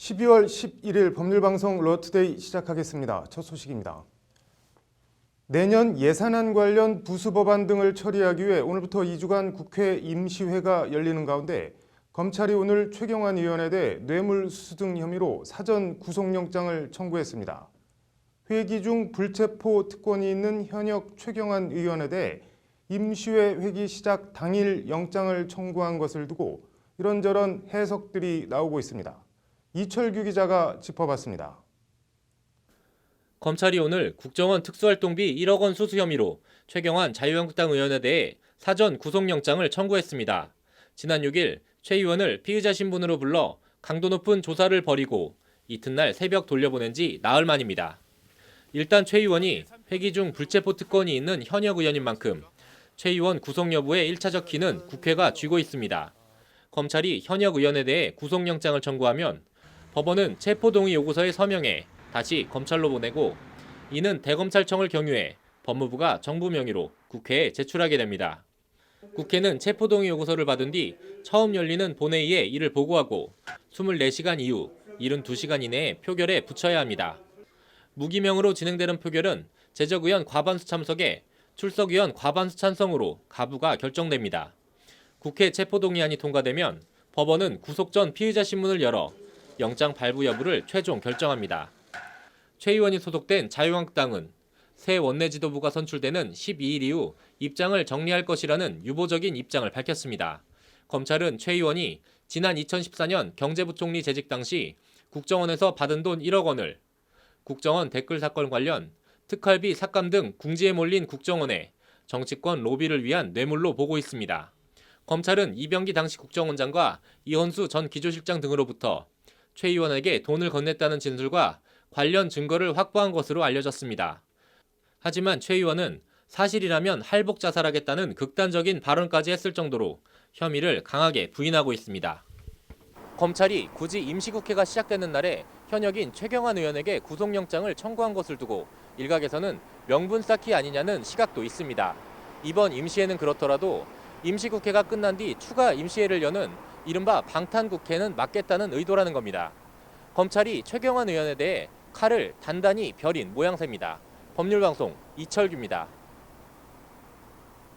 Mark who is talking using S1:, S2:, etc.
S1: 12월 11일 법률방송 러투데이 시작하겠습니다. 첫 소식입니다. 내년 예산안 관련 부수법안 등을 처리하기 위해 오늘부터 2주간 국회 임시회가 열리는 가운데 검찰이 오늘 최경환 의원에 대해 뇌물수수 등 혐의로 사전 구속영장을 청구했습니다. 회기 중 불체포 특권이 있는 현역 최경환 의원에 대해 임시회 회기 시작 당일 영장을 청구한 것을 두고 이런저런 해석들이 나오고 있습니다. 이철규 기자가 짚어봤습니다.
S2: 검찰이 오늘 국정원 특수활동비 1억 원 수수 혐의로 최경환 자유한국당 의원에 대해 사전 구속영장을 청구했습니다. 지난 6일 최 의원을 피의자 신분으로 불러 강도 높은 조사를 벌이고 이튿날 새벽 돌려보낸 지 나흘 만입니다. 일단 최 의원이 회기 중 불체포 특권이 있는 현역 의원인 만큼 최 의원 구속 여부의 1차적 키는 국회가 쥐고 있습니다. 검찰이 현역 의원에 대해 구속영장을 청구하면 법원은 체포동의 요구서에 서명해 다시 검찰로 보내고 이는 대검찰청을 경유해 법무부가 정부 명의로 국회에 제출하게 됩니다. 국회는 체포동의 요구서를 받은 뒤 처음 열리는 본회의에 이를 보고하고 24시간 이후 72시간 이내에 표결에 붙여야 합니다. 무기명으로 진행되는 표결은 제적의원 과반수 참석에 출석의원 과반수 찬성으로 가부가 결정됩니다. 국회 체포동의안이 통과되면 법원은 구속 전 피의자 신문을 열어 영장 발부 여부를 최종 결정합니다. 최 의원이 소속된 자유한국당은 새 원내지도부가 선출되는 12일 이후 입장을 정리할 것이라는 유보적인 입장을 밝혔습니다. 검찰은 최 의원이 지난 2014년 경제부총리 재직 당시 국정원에서 받은 돈 1억 원을 국정원 댓글 사건 관련 특활비 삭감 등 궁지에 몰린 국정원에 정치권 로비를 위한 뇌물로 보고 있습니다. 검찰은 이병기 당시 국정원장과 이헌수 전 기조실장 등으로부터 최 의원에게 돈을 건넸다는 진술과 관련 증거를 확보한 것으로 알려졌습니다. 하지만 최 의원은 사실이라면 할복 자살하겠다는 극단적인 발언까지 했을 정도로 혐의를 강하게 부인하고 있습니다. 검찰이 굳이 임시국회가 시작되는 날에 현역인 최경환 의원에게 구속영장을 청구한 것을 두고 일각에서는 명분 쌓기 아니냐는 시각도 있습니다. 이번 임시회는 그렇더라도 임시국회가 끝난 뒤 추가 임시회를 여는 이른바 방탄국회는 막겠다는 의도라는 겁니다. 검찰이 최경환 의원에 대해 칼을 단단히 벼린 모양새입니다. 법률방송 이철규입니다.